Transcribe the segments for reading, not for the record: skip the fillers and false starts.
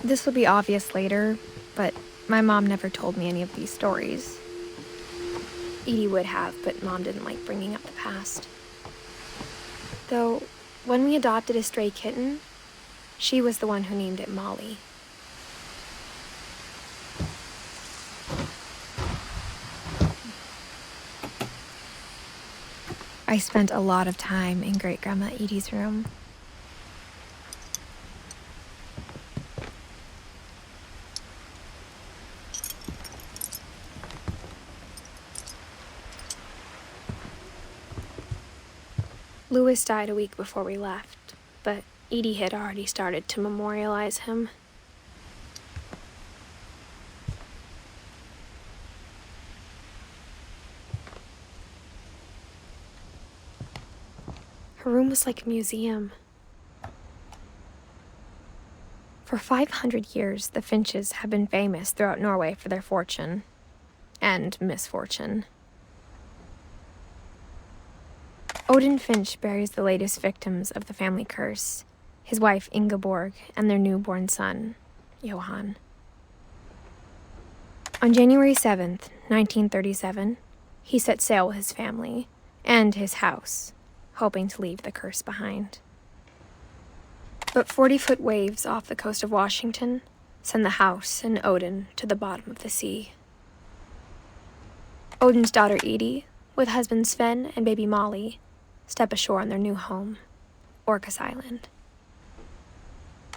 This will be obvious later, but my mom never told me any of these stories. Edie would have, but Mom didn't like bringing up the past. Though, when we adopted a stray kitten, she was the one who named it Molly. I spent a lot of time in Great-Grandma Edie's room. Louis died a week before we left, but Edie had already started to memorialize him. Her room was like a museum. For 500 years, the Finches have been famous throughout Norway for their fortune and misfortune. Odin Finch buries the latest victims of the family curse, his wife Ingeborg and their newborn son, Johan. On January 7th, 1937, he set sail with his family and his house, hoping to leave the curse behind. But 40-foot waves off the coast of Washington send the house and Odin to the bottom of the sea. Odin's daughter Edie, with husband Sven and baby Molly, step ashore on their new home, Orcas Island.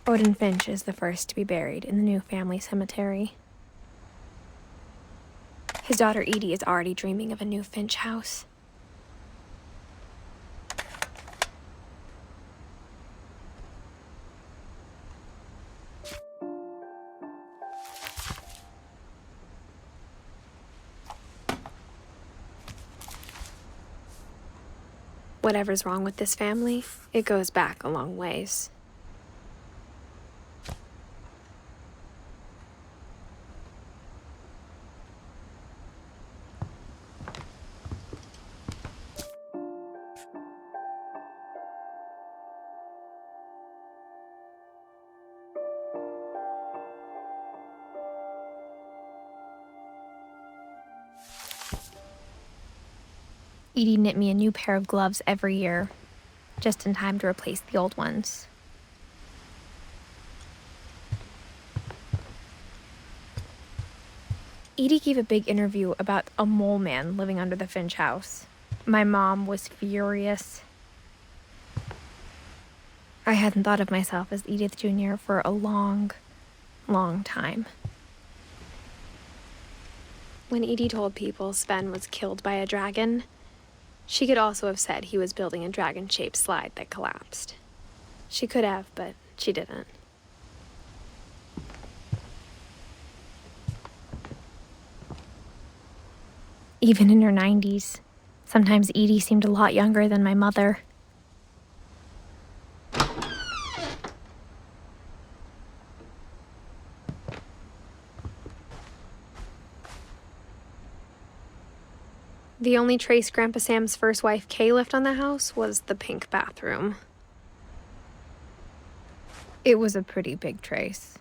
Odin Finch is the first to be buried in the new family cemetery. His daughter Edie is already dreaming of a new Finch house. Whatever's wrong with this family, it goes back a long ways. Edie knit me a new pair of gloves every year, just in time to replace the old ones. Edie gave a big interview about a mole man living under the Finch house. My mom was furious. I hadn't thought of myself as Edith Jr. for a long, long time. When Edie told people Sven was killed by a dragon, she could also have said he was building a dragon-shaped slide that collapsed. She could have, but she didn't. Even in her 90s, sometimes Edie seemed a lot younger than my mother. The only trace Grandpa Sam's first wife, Kay, left on the house was the pink bathroom. It was a pretty big trace.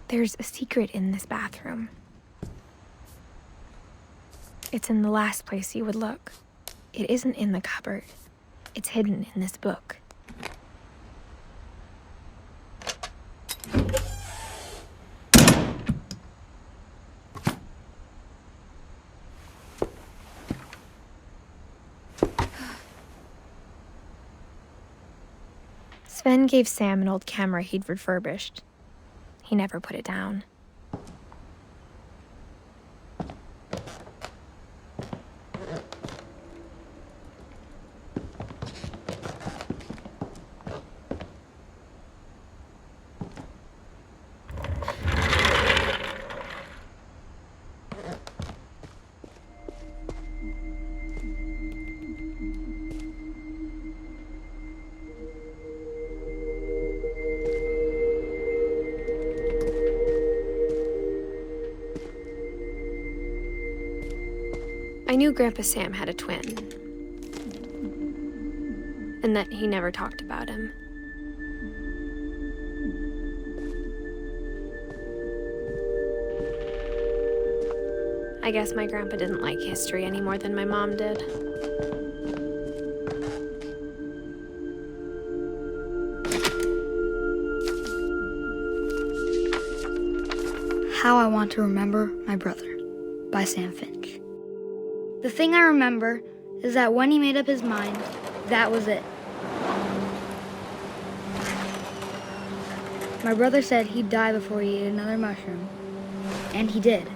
There's a secret in this bathroom. It's in the last place you would look. It isn't in the cupboard. It's hidden in this book. Sven gave Sam an old camera he'd refurbished. He never put it down. I knew Grandpa Sam had a twin, and that he never talked about him. I guess my grandpa didn't like history any more than my mom did. How I Want to Remember My Brother by Sam Finch. The thing I remember is that when he made up his mind, that was it. My brother said he'd die before he ate another mushroom, and he did.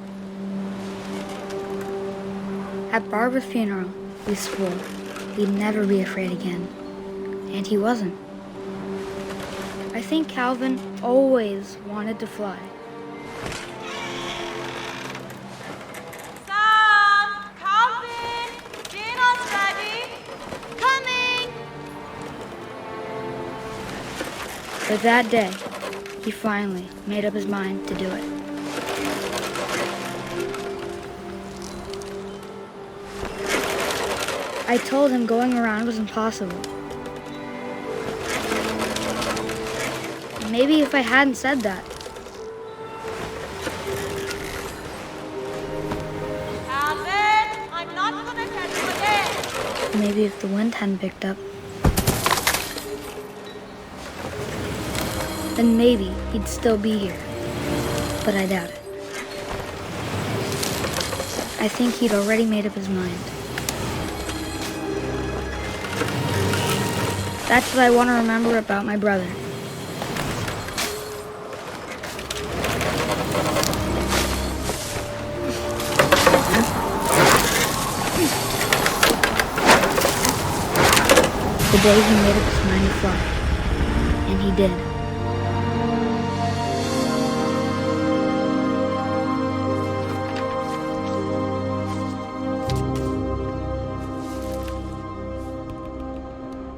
At Barbara's funeral, we swore we'd never be afraid again, and he wasn't. I think Calvin always wanted to fly. Sam! Calvin! Dinner's ready! Coming! But that day, he finally made up his mind to do it. I told him going around was impossible. Maybe if I hadn't said that. Calvin! I'm not gonna tell you again! Maybe if the wind hadn't picked up. Then maybe he'd still be here. But I doubt it. I think he'd already made up his mind. That's what I want to remember about my brother. The day he made up his mind to fly. And he did.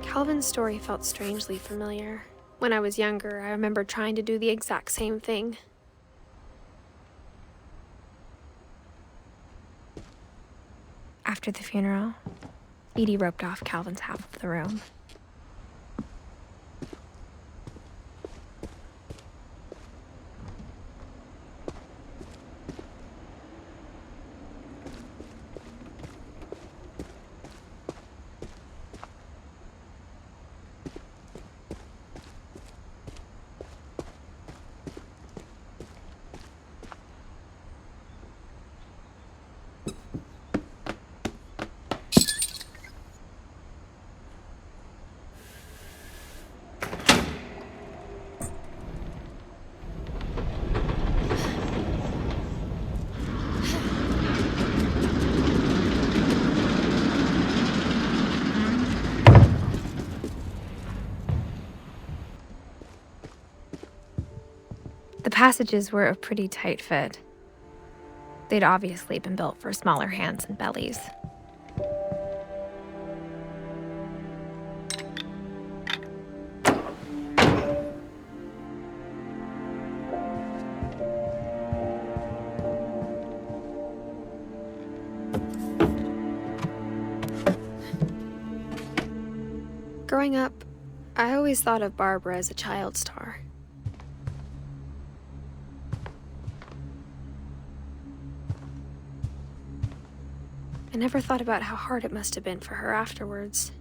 Calvin's story felt strangely familiar. When I was younger, I remember trying to do the exact same thing. After the funeral, Edie roped off Calvin's half of the room. The passages were a pretty tight fit. They'd obviously been built for smaller hands and bellies. Growing up, I always thought of Barbara as a child star. I never thought about how hard it must have been for her afterwards.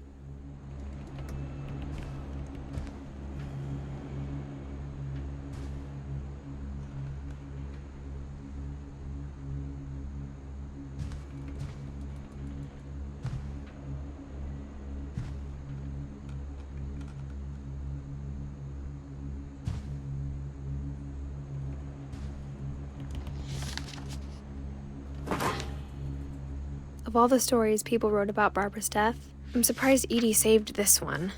Of all the stories people wrote about Barbara's death, I'm surprised Edie saved this one.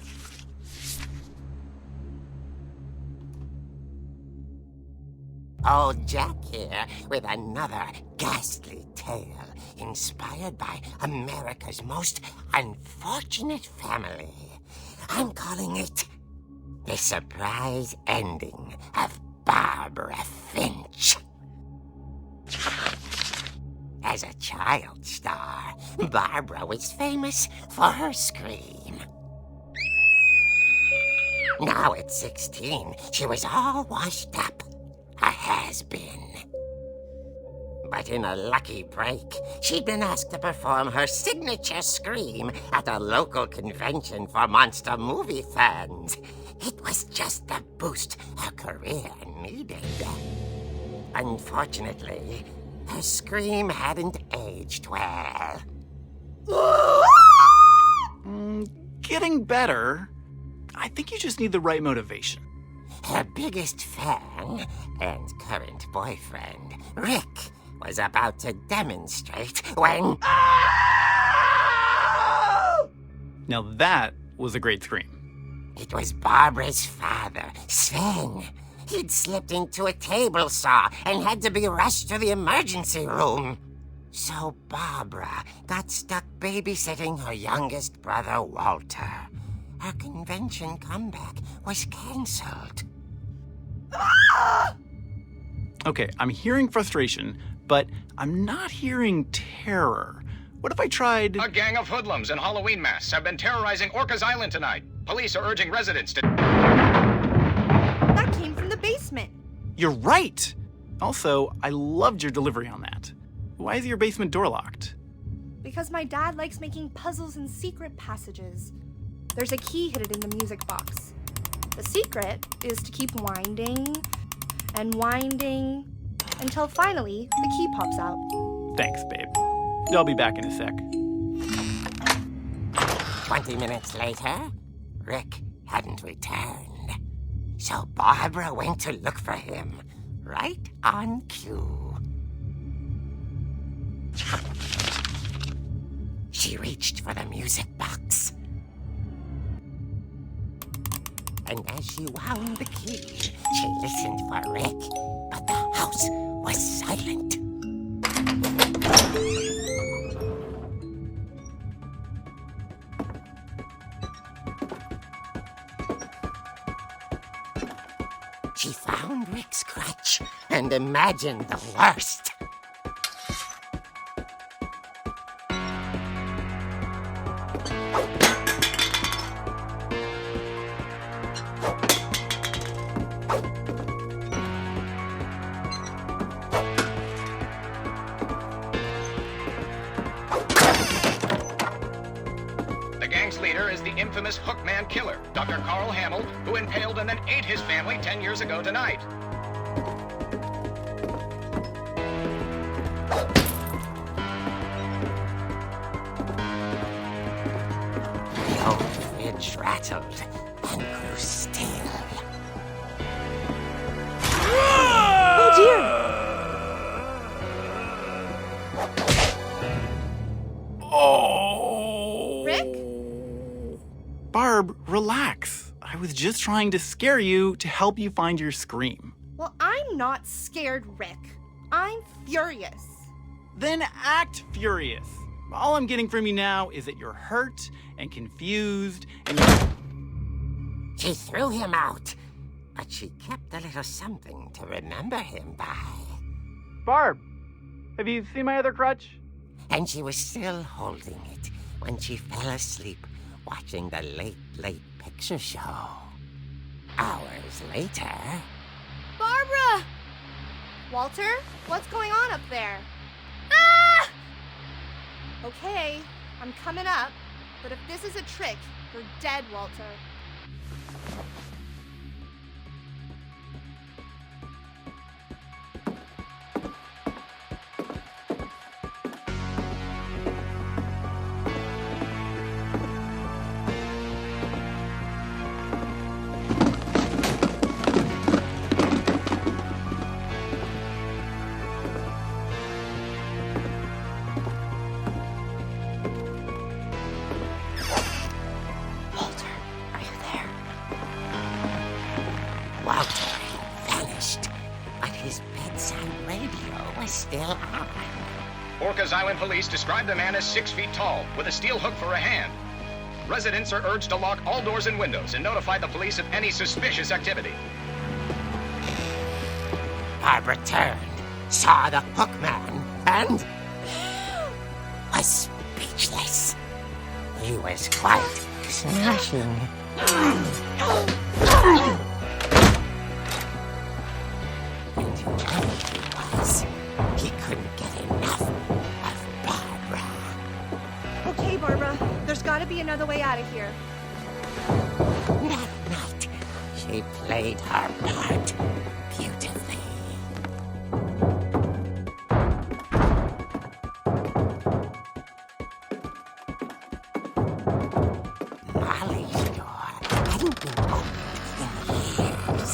Old Jack here with another ghastly tale inspired by America's most unfortunate family. I'm calling it The Surprise Ending of Barbara Finch. As As a child star, Barbara was famous for her scream. Now at 16, she was all washed up. A has-been. But in a lucky break, she'd been asked to perform her signature scream at a local convention for monster movie fans. It was just the boost her career needed. Unfortunately, her scream hadn't aged well. Getting better. I think you just need the right motivation. Her biggest fan and current boyfriend, Rick, was about to demonstrate when... Now that was a great scream. It was Barbara's father, Sven. He'd slipped into a table saw and had to be rushed to the emergency room. So Barbara got stuck babysitting her youngest brother, Walter. Her convention comeback was cancelled. Okay, I'm hearing frustration, but I'm not hearing terror. What if I tried... A gang of hoodlums in Halloween masks have been terrorizing Orcas Island tonight. Police are urging residents to... That came from the basement. You're right! Also, I loved your delivery on that. Why is your basement door locked? Because my dad likes making puzzles and secret passages. There's a key hidden in the music box. The secret is to keep winding and winding until finally the key pops out. Thanks, babe. I'll be back in a sec. 20 minutes later, Rick hadn't returned. So Barbara went to look for him, right on cue. She reached for the music box. And as she wound the key, she listened for Rick, but the house was silent. She found Rick's crutch and imagined the worst. Infamous Hookman killer, Dr. Carl Hamill, who impaled and then ate his family 10 years ago tonight. The old fridge rattled and grew still. Oh dear! Oh! Rick? Barb, relax. I was just trying to scare you to help you find your scream. Well, I'm not scared, Rick. I'm furious. Then act furious. All I'm getting from you now is that you're hurt and confused and She threw him out, but she kept a little something to remember him by. Barb, have you seen my other crutch? And she was still holding it when she fell asleep watching the late picture show. Hours later... Barbara! Walter, what's going on up there? Ah! Okay, I'm coming up, but if this is a trick, you're dead, Walter. Walter had vanished, but his bedside radio was still on. Orcas Island police describe the man as 6 feet tall, with a steel hook for a hand. Residents are urged to lock all doors and windows and notify the police of any suspicious activity. Barbara turned, saw the hook man, and... was speechless. He was quite smashing. And you know he was. He couldn't get enough of Barbara. Okay, Barbara, there's gotta be another way out of here. That night, she played her part beautifully. Molly's door hadn't been opened in years.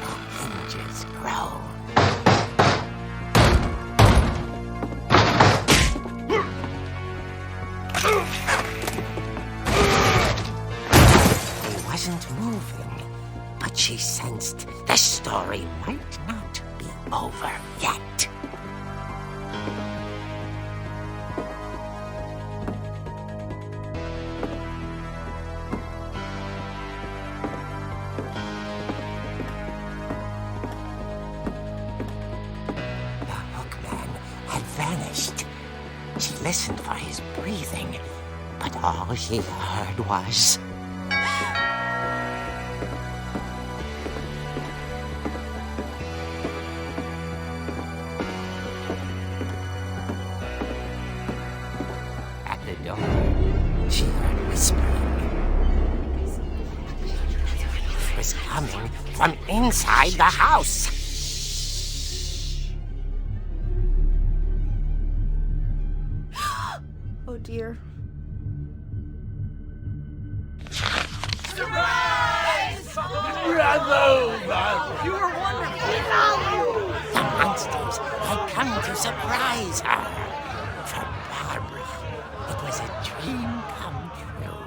The hinges groaned. He wasn't moving, but she sensed the story might not be over yet. The hookman had vanished. She listened for his breathing, but all she heard was... At the door, she heard whispering. It was coming from inside the house. Oh dear. The monsters had come to surprise her. For Barbara, it was a dream come true.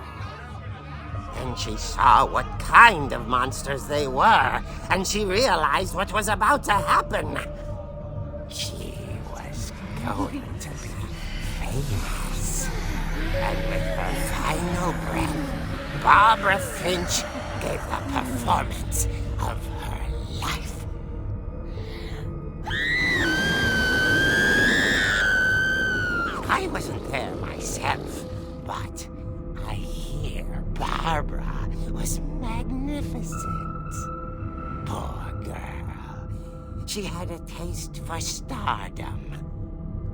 Then she saw what kind of monsters they were, and she realized what was about to happen. She was going to be famous. And with her final breath, Barbara Finch gave the performance of her life. I wasn't there myself, but I hear Barbara was magnificent. Poor girl. She had a taste for stardom.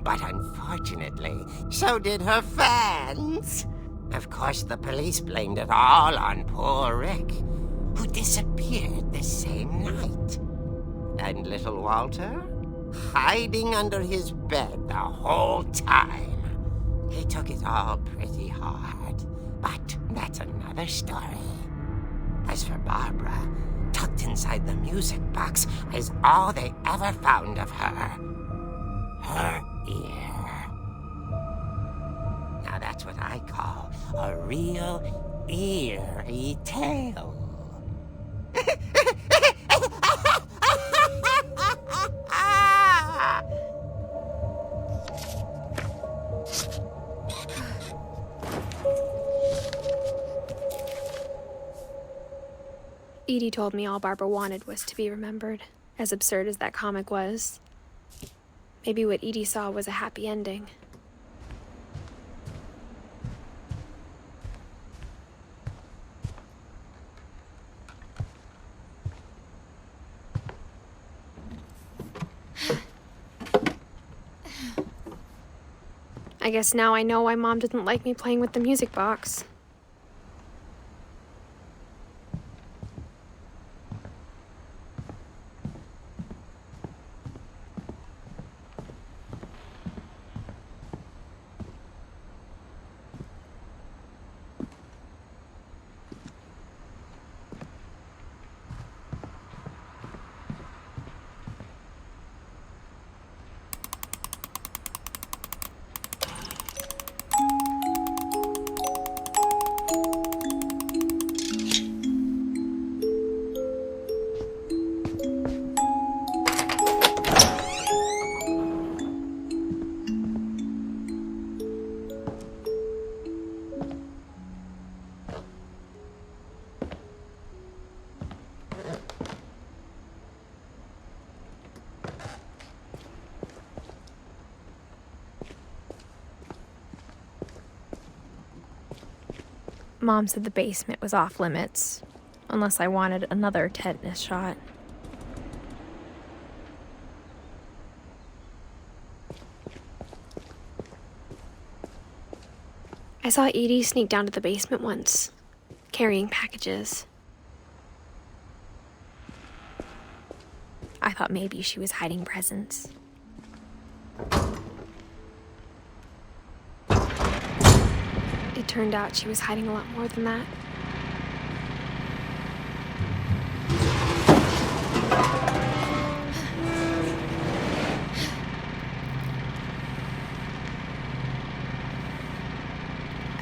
But unfortunately, so did her fans. Of course, the police blamed it all on poor Rick, who disappeared the same night. And little Walter? Hiding under his bed the whole time. He took it all pretty hard, but that's another story. As for Barbara, tucked inside the music box is all they ever found of her. Her ear. Now that's what I call a real eerie tale. Edie told me all Barbara wanted was to be remembered, as absurd as that comic was. Maybe what Edie saw was a happy ending. I guess now I know why Mom didn't like me playing with the music box. Mom said the basement was off limits, unless I wanted another tetanus shot. I saw Edie sneak down to the basement once, carrying packages. I thought maybe she was hiding presents. It turned out she was hiding a lot more than that.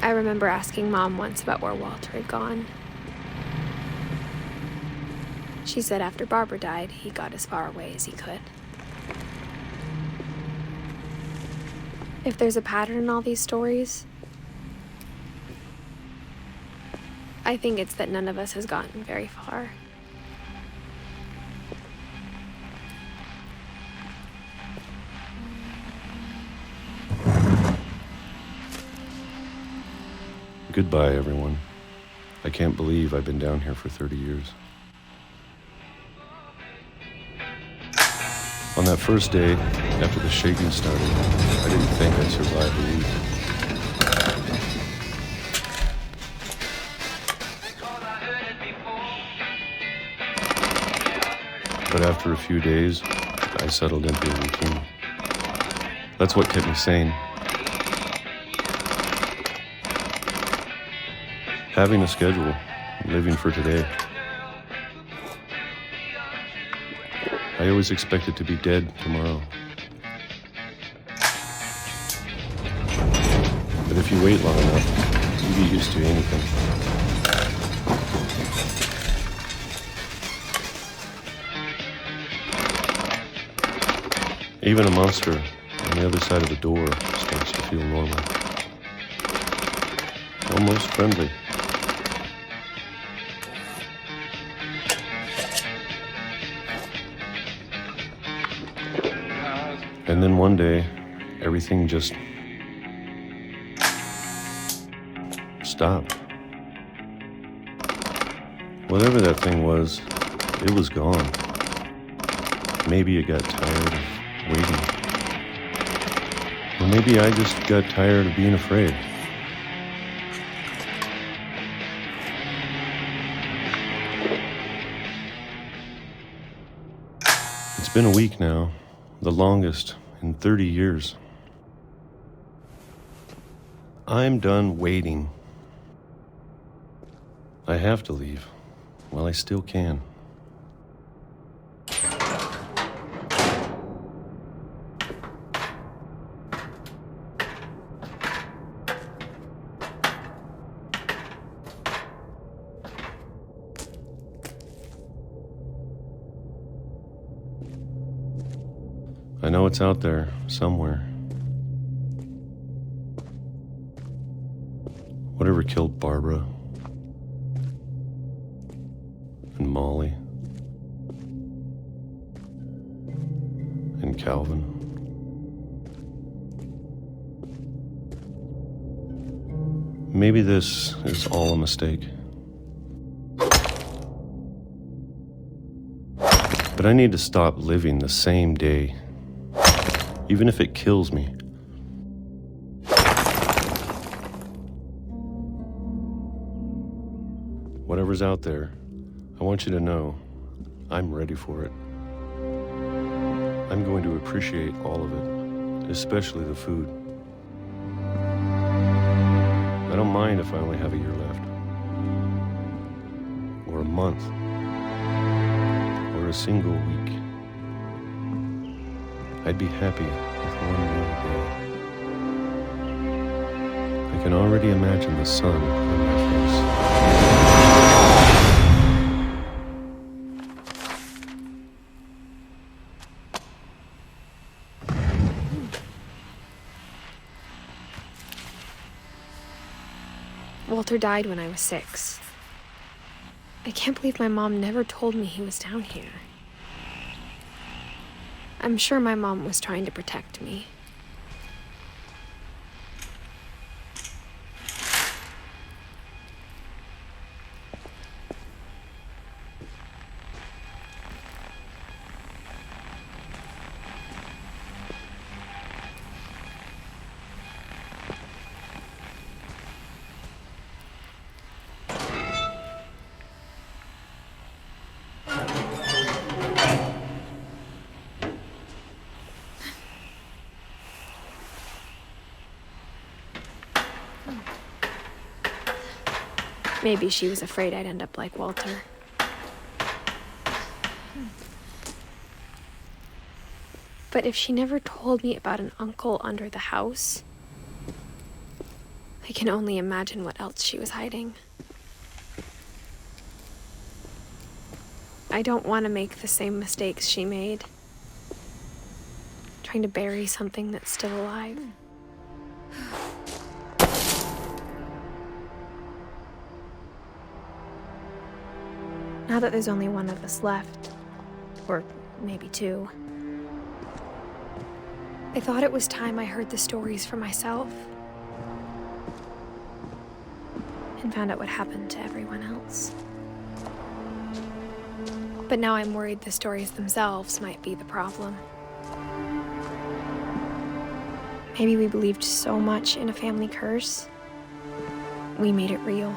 I remember asking Mom once about where Walter had gone. She said after Barbara died, he got as far away as he could. If there's a pattern in all these stories, I think it's that none of us has gotten very far. Goodbye, everyone. I can't believe I've been down here for 30 years. On that first day, after the shaking started, I didn't think I'd survive a week. But after a few days, I settled into a routine. That's what kept me sane. Having a schedule, living for today. I always expected to be dead tomorrow. But if you wait long enough, you get used to anything. Even a monster on the other side of the door starts to feel normal. Almost friendly. And then one day, everything just stopped. Whatever that thing was, it was gone. Maybe it got tired of waiting. Or maybe I just got tired of being afraid. It's been a week now, the longest in 30 years. I'm done waiting. I have to leave while I still can. I know it's out there somewhere. Whatever killed Barbara and Molly and Calvin. Maybe this is all a mistake. But I need to stop living the same day. Even if it kills me. Whatever's out there, I want you to know I'm ready for it. I'm going to appreciate all of it, especially the food. I don't mind if I only have a year left, or a month, or a single week. I'd be happy with one more day. I can already imagine the sun on my face. Walter died when I was 6. I can't believe my mom never told me he was down here. I'm sure my mom was trying to protect me. Maybe she was afraid I'd end up like Walter. But if she never told me about an uncle under the house, I can only imagine what else she was hiding. I don't want to make the same mistakes she made, trying to bury something that's still alive. Now that there's only one of us left, or maybe two, I thought it was time I heard the stories for myself and found out what happened to everyone else. But now I'm worried the stories themselves might be the problem. Maybe we believed so much in a family curse, we made it real.